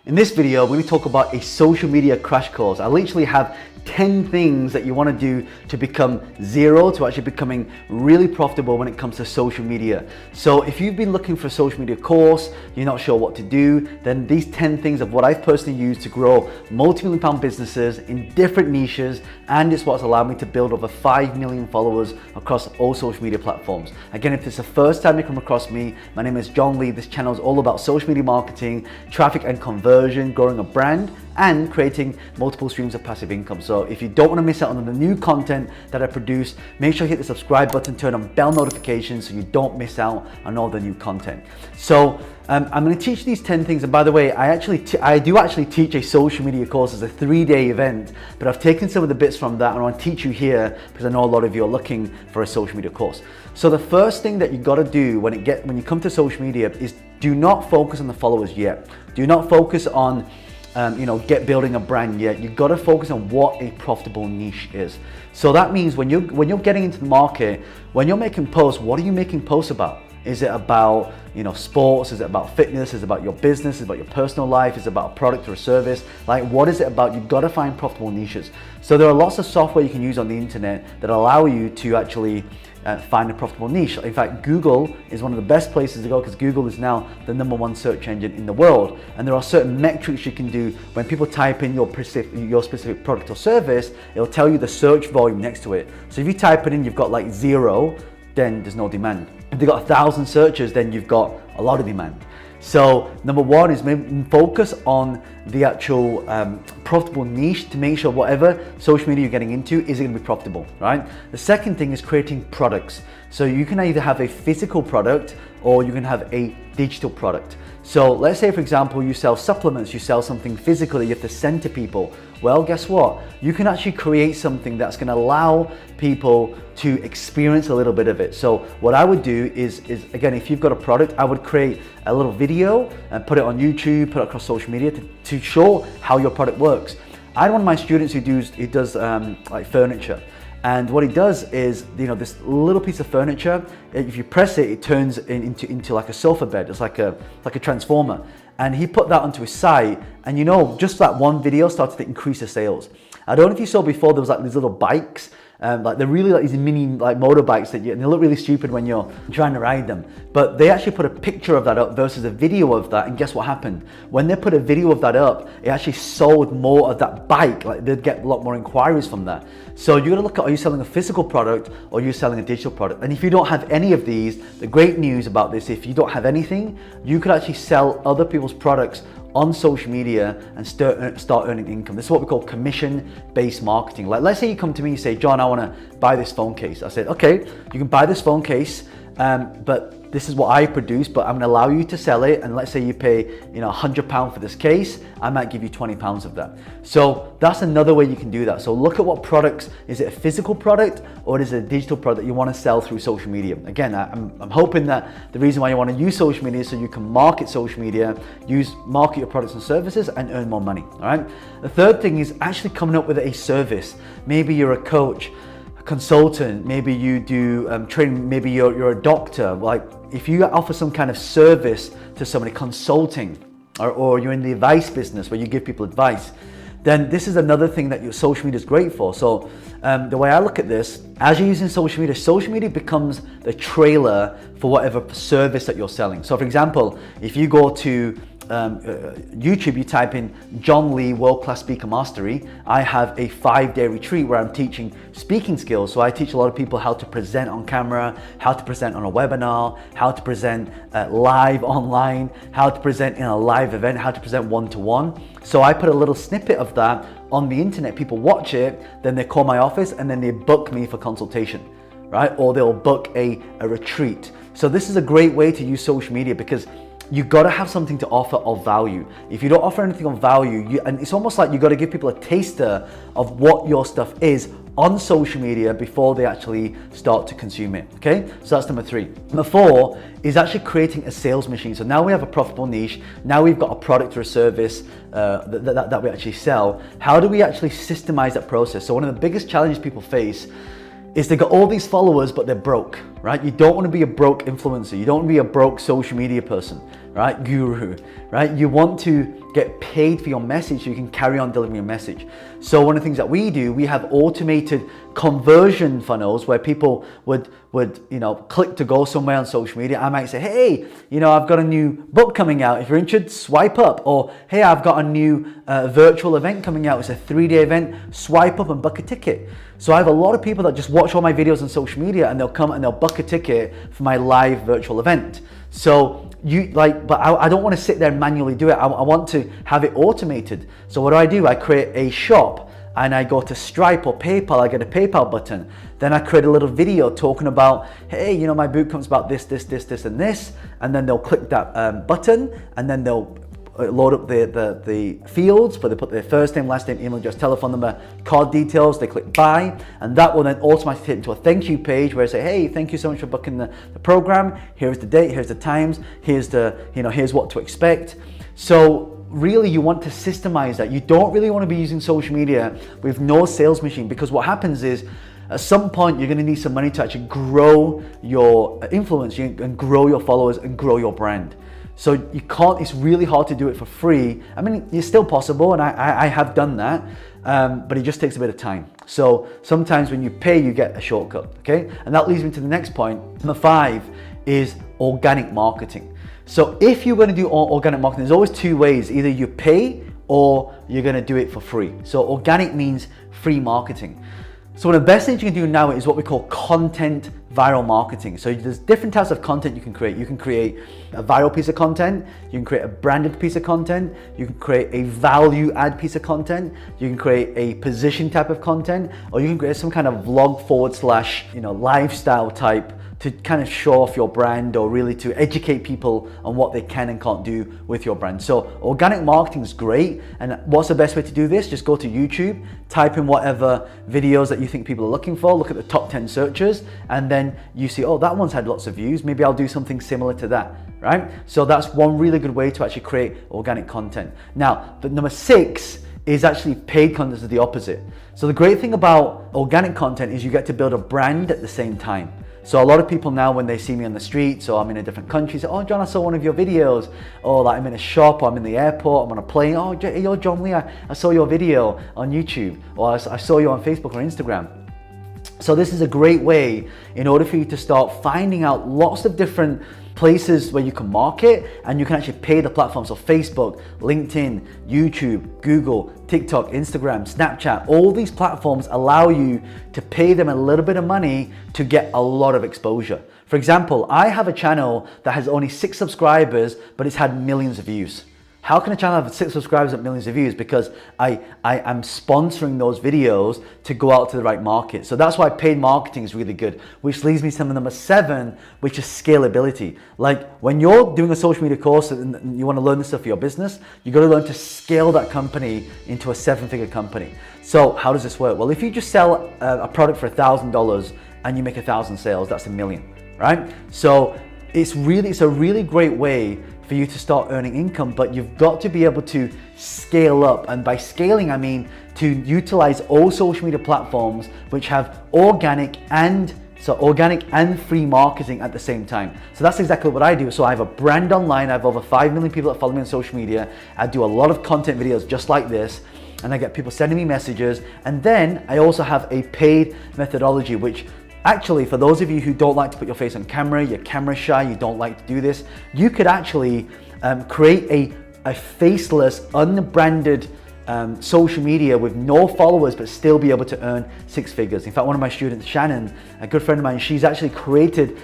In this video, we're going to talk about a social media crash course. I literally have 10 things that you want to do to become zero to actually becoming really profitable when it comes to social media. So if you've been looking for a social media course, you're not sure what to do, then these 10 things of what I've personally used to grow multi-million pound businesses in different niches, and it's what's allowed me to build over 5 million followers across all social media platforms. Again, if it's the first time you come across me, my name is John Lee. This channel is all about social media marketing, traffic and conversion, growing a brand, and creating multiple streams of passive income. So if you don't want to miss out on the new content that I produce, make sure you hit the subscribe button, turn on bell notifications so you don't miss out on all the new content. So I'm going to teach these 10 things, and by the way, I do actually teach a social media course as a 3-day event, but I've taken some of the bits from that and I want to teach you here because I know a lot of you are looking for a social media course. So the first thing that you got to do when you come to social media is do not focus on the followers yet. Do not focus on building a brand yet. You've got to focus on what a profitable niche is. So that means when you're getting into the market, when you're making posts, what are you making posts about? Is it about sports? Is it about fitness? Is it about your business? Is it about your personal life? Is it about a product or a service? Like, what is it about? You've got to find profitable niches. So there are lots of software you can use on the internet that allow you to actually find a profitable niche. In fact, Google is one of the best places to go because Google is now the #1 search engine in the world. And there are certain metrics you can do when people type in your specific product or service. It'll tell you the search volume next to it. So if you type it in, you've got like 0, then there's no demand. If they've got 1,000 searches, then you've got a lot of demand. So #1 is maybe focus on the actual profitable niche to make sure whatever social media you're getting into is going to be profitable, right? The second thing is creating products. So you can either have a physical product or you can have a digital product. So let's say, for example, you sell supplements, you sell something physical that you have to send to people. Well, guess what? You can actually create something that's going to allow people to experience a little bit of it. So what I would do is again, if you've got a product, I would create a little video and put it on YouTube, put it across social media to show how your product works. I had one of my students who does like furniture. And what he does is, this little piece of furniture, if you press it, it turns into like a sofa bed. It's like a transformer. And he put that onto his site, and just that one video started to increase the sales. I don't know if you saw before, there was like these little bikes, like they're really like these mini like motorbikes and they look really stupid when you're trying to ride them. But they actually put a picture of that up versus a video of that, and guess what happened? When they put a video of that up, it actually sold more of that bike. Like they'd get a lot more inquiries from that. So you're gonna look at, are you selling a physical product or are you selling a digital product? And if you don't have any of these, the great news about this, if you don't have anything, you could actually sell other people's products on social media and start earning income. This is what we call commission-based marketing. Like, let's say you come to me and say, John, I want to buy this phone case. I said, okay, you can buy this phone case, but this is what I produce, but I'm going to allow you to sell it. And let's say you pay, £100 for this case, I might give you £20 of that. So that's another way you can do that. So look at what products, is it a physical product or is it a digital product you want to sell through social media? Again, I'm hoping that the reason why you want to use social media is so you can market social media, market your products and services and earn more money, all right? The third thing is actually coming up with a service. Maybe you're a coach, consultant, maybe you do training, maybe you're a doctor. Like if you offer some kind of service to somebody, consulting, or you're in the advice business where you give people advice, then this is another thing that your social media is great for. So the way I look at this, as you're using social media becomes the trailer for whatever service that you're selling. So for example, if you go to YouTube, you type in John Lee World Class Speaker Mastery, I have a 5-day retreat where I'm teaching speaking skills. So I teach a lot of people how to present on camera, how to present on a webinar, how to present live online, how to present in a live event, how to present one-to-one. So I put a little snippet of that on the internet, people watch it, then they call my office and then they book me for consultation, right? Or they'll book a retreat. So this is a great way to use social media because you got to have something to offer of value. If you don't offer anything of value, and it's almost like you got to give people a taster of what your stuff is on social media before they actually start to consume it, okay? So that's number 3. Number 4 is actually creating a sales machine. So now we have a profitable niche, now we've got a product or a service that we actually sell. How do we actually systemize that process? So one of the biggest challenges people face is they got all these followers, but they're broke, right? You don't want to be a broke influencer. You don't want to be a broke social media person, right? Guru, right? You want to get paid for your message so you can carry on delivering your message. So one of the things that we do, we have automated conversion funnels where people would click to go somewhere on social media. I might say, hey, I've got a new book coming out. If you're interested, swipe up. Or, hey, I've got a new virtual event coming out. It's a 3-day event. Swipe up and book a ticket. So I have a lot of people that just watch all my videos on social media and they'll come and they'll book a ticket for my live virtual event. So but I don't want to sit there and manually do it. I want to have it automated. So what do? I create a shop and I go to Stripe or PayPal. I get a PayPal button. Then I create a little video talking about, hey, my bootcamp's about this, and this. And then they'll click that button and then they'll load up the fields, but they put their first name, last name, email address, telephone number, card details, they click buy, and that will then automatically take them to a thank you page where I say, hey, thank you so much for booking the program. Here's the date, here's the times, here's here's what to expect. So really you want to systemize that. You don't really want to be using social media with no sales machine, because what happens is at some point you're going to need some money to actually grow your influence and grow your followers and grow your brand. So you can't, it's really hard to do it for free. I mean, it's still possible, and I have done that, but it just takes a bit of time. So sometimes when you pay, you get a shortcut, okay? And that leads me to the next point. Number 5 is organic marketing. So if you're going to do organic marketing, there's always 2 ways. Either you pay or you're going to do it for free. So organic means free marketing. So one of the best things you can do now is what we call content viral marketing. So there's different types of content you can create. You can create a viral piece of content, you can create a branded piece of content, you can create a value add piece of content, you can create a position type of content, or you can create some kind of vlog / lifestyle type to kind of show off your brand, or really to educate people on what they can and can't do with your brand. So organic marketing is great. And what's the best way to do this? Just go to YouTube, type in whatever videos that you think people are looking for, look at the top 10 searches, and then you see, oh, that one's had lots of views. Maybe I'll do something similar to that, right? So that's one really good way to actually create organic content. Now, but number 6 is actually paid content is the opposite. So the great thing about organic content is you get to build a brand at the same time. So a lot of people now, when they see me on the streets or I'm in a different country, say, oh, John, I saw one of your videos. Or like I'm in a shop, or I'm in the airport, I'm on a plane. Oh, you're John Lee, I saw your video on YouTube, or I saw you on Facebook or Instagram. So this is a great way in order for you to start finding out lots of different places where you can market, and you can actually pay the platforms. So Facebook, LinkedIn, YouTube, Google, TikTok, Instagram, Snapchat, all these platforms allow you to pay them a little bit of money to get a lot of exposure. For example, I have a channel that has only 6 subscribers, but it's had millions of views. How can a channel have 6 subscribers at millions of views? Because I am sponsoring those videos to go out to the right market. So that's why paid marketing is really good, which leads me to number 7, which is scalability. Like when you're doing a social media course and you want to learn this stuff for your business, you got to learn to scale that company into a 7-figure company. So how does this work? Well, if you just sell a product for $1,000 and you make 1,000 sales, that's $1 million, right? So it's a really great way for you to start earning income, but you've got to be able to scale up. And by scaling, I mean to utilize all social media platforms which have organic and free marketing at the same time. So that's exactly what I do. So I have a brand online. I have over 5 million people that follow me on social media. I do a lot of content videos just like this, and I get people sending me messages. And then I also have a paid methodology, which actually, for those of you who don't like to put your face on camera, you're camera shy, you don't like to do this, you could actually create a faceless, unbranded social media with no followers, but still be able to earn 6 figures. In fact, one of my students, Shannon, a good friend of mine, she's actually created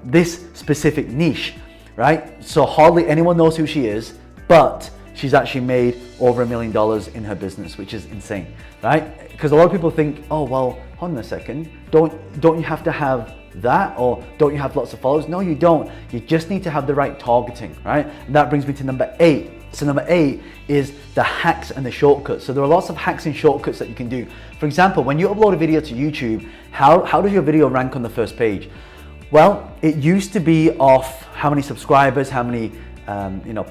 this specific niche, right? So hardly anyone knows who she is, but she's actually made over $1 million in her business, which is insane, right? Because a lot of people think, oh, well, hold on a second, don't you have to have that, or don't you have lots of followers? No, you don't. You just need to have the right targeting, right? And that brings me to number 8. So number 8 is the hacks and the shortcuts. So there are lots of hacks and shortcuts that you can do. For example, when you upload a video to YouTube, how does your video rank on the first page? Well, it used to be off how many subscribers, how many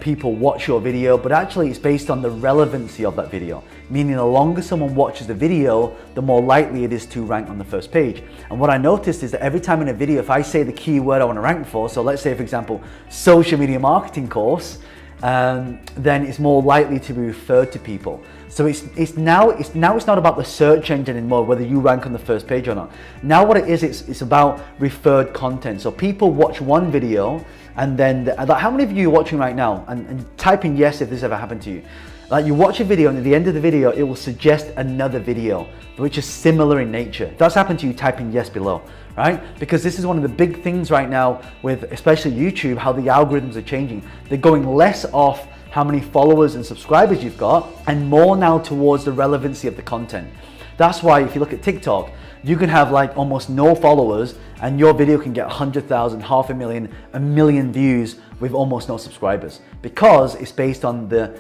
people watch your video, but actually it's based on the relevancy of that video. Meaning the longer someone watches the video, the more likely it is to rank on the first page. And what I noticed is that every time in a video, if I say the keyword I want to rank for, so let's say for example, social media marketing course, then it's more likely to be referred to people. So it's now not about the search engine anymore, whether you rank on the first page or not. Now what it is, it's about referred content. So people watch one video, and then how many of you are watching right now? And type in yes if this ever happened to you. Like you watch a video, and at the end of the video, it will suggest another video which is similar in nature. If that's happened to you, type in yes below, right? Because this is one of the big things right now with especially YouTube, how the algorithms are changing. They're going less off how many followers and subscribers you've got, and more now towards the relevancy of the content. That's why if you look at TikTok, you can have like almost no followers and your video can get 100,000, 500,000, 1 million views with almost no subscribers, because it's based on the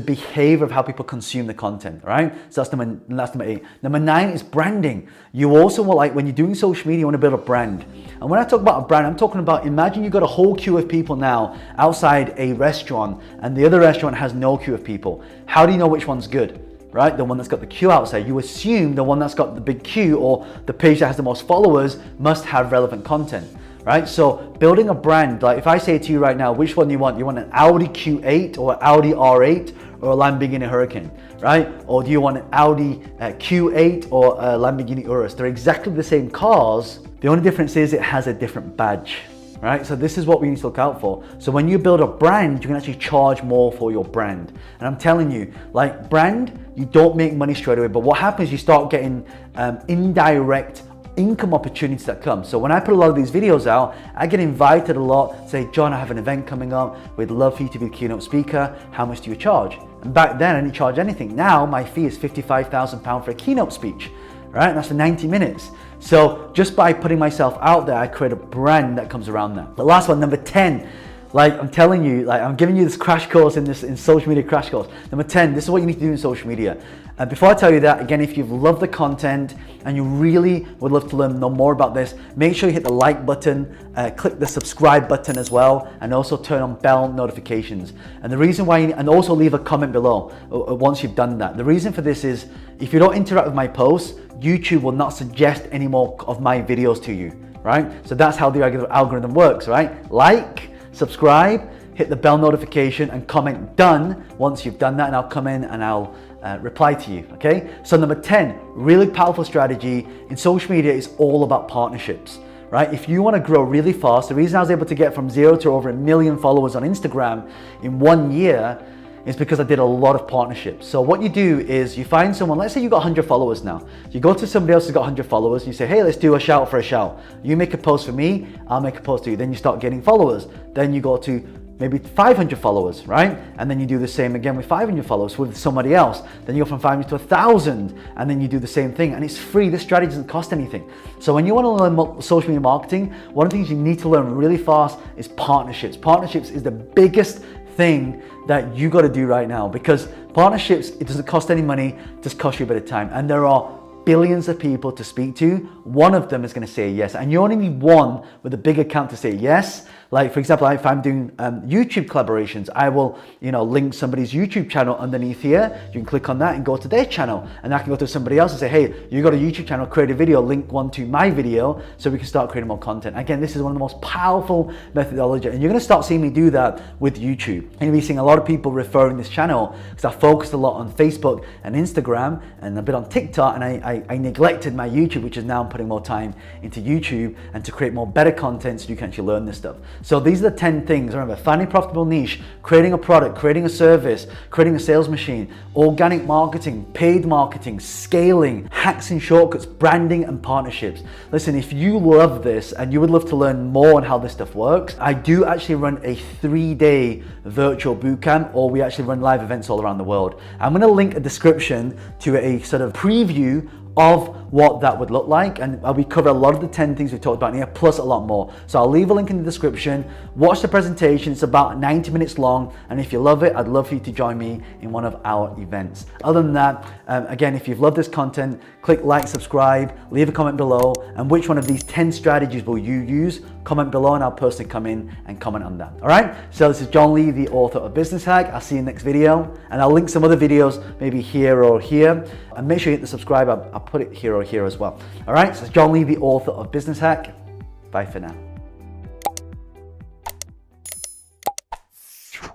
behavior of how people consume the content, right? So that's number 8. Number 9 is branding. You also will, like when you're doing social media, you want to build a brand. And when I talk about a brand, I'm talking about, imagine you've got a whole queue of people now outside a restaurant and the other restaurant has no queue of people. How do you know which one's good? Right? The one that's got the queue outside. You assume the one that's got the big queue or the page that has the most followers must have relevant content, right? So building a brand, like if I say to you right now, which one do you want? You want an Audi Q8 or Audi R8 or a Lamborghini Huracan, right? Or do you want an Audi Q8 or a Lamborghini Urus? They're exactly the same cars. The only difference is it has a different badge. Right? So this is what we need to look out for. So when you build a brand, you can actually charge more for your brand. And I'm telling you, like brand, you don't make money straight away, but what happens, you start getting indirect income opportunities that come. So when I put a lot of these videos out, I get invited a lot, say, John, I have an event coming up. We'd love for you to be the keynote speaker. How much do you charge? And back then I didn't charge anything. Now my fee is £55,000 for a keynote speech. Right? And that's for 90 minutes. So just by putting myself out there, I create a brand that comes around that. The last one, number 10, like I'm telling you, like I'm giving you this crash course in social media crash course. Number 10, this is what you need to do in social media. Before I tell you that, again, if you've loved the content and you really would love to know more about this, make sure you hit the like button, click the subscribe button as well, and also turn on bell notifications. And the reason why, and also leave a comment below once you've done that. The reason for this is, if you don't interact with my posts, YouTube will not suggest any more of my videos to you, right? So that's how the algorithm works, right? Like, subscribe, hit the bell notification, and comment done once you've done that, and I'll come in and I'll reply to you, okay? So number 10, really powerful strategy in social media is all about partnerships, right? If you want to grow really fast, the reason I was able to get from 0 to over 1 million followers on Instagram in 1 year is because I did a lot of partnerships. So what you do is you find someone, let's say you got 100 followers now. You go to somebody else who's got 100 followers, you say, hey, let's do a shout for a shout. You make a post for me, I'll make a post to you. Then you start getting followers. Then you go to maybe 500 followers, right? And then you do the same again with 500 followers with somebody else. Then you go from 500 to 1,000, and then you do the same thing, and it's free. This strategy doesn't cost anything. So when you want to learn social media marketing, one of the things you need to learn really fast is partnerships. Partnerships is the biggest thing that you got to do right now, because partnerships, it doesn't cost any money, it just costs you a bit of time. And there are billions of people to speak to. One of them is going to say yes, and you only need one with a big account to say yes. Like for example, if I'm doing YouTube collaborations, I will link somebody's YouTube channel underneath here. You can click on that and go to their channel, and I can go to somebody else and say, hey, you got a YouTube channel, create a video, link one to my video, so we can start creating more content. Again, this is one of the most powerful methodology, and you're going to start seeing me do that with YouTube. And you'll be seeing a lot of people referring this channel, because I focused a lot on Facebook and Instagram and a bit on TikTok, and I neglected my YouTube, which is now I'm putting more time into YouTube and to create more better content so you can actually learn this stuff. So these are the 10 things. Remember, finding a profitable niche, creating a product, creating a service, creating a sales machine, organic marketing, paid marketing, scaling, hacks and shortcuts, branding, and partnerships. Listen, if you love this and you would love to learn more on how this stuff works, I do actually run a 3-day virtual bootcamp, or we actually run live events all around the world. I'm going to link a description to a sort of preview of what that would look like, and we cover a lot of the 10 things we talked about in here, plus a lot more. So I'll leave a link in the description. Watch the presentation. It's about 90 minutes long, and if you love it, I'd love for you to join me in one of our events. Other than that, again, if you've loved this content, click like, subscribe, leave a comment below, and which one of these 10 strategies will you use? Comment below, and I'll personally come in and comment on that. All right, so this is John Lee, the author of Business Hack. I'll see you in the next video, and I'll link some other videos maybe here or here, and make sure you hit the subscribe. I'll put it here or here as well. All right, so it's John Lee, the author of Business Hack. Bye for now.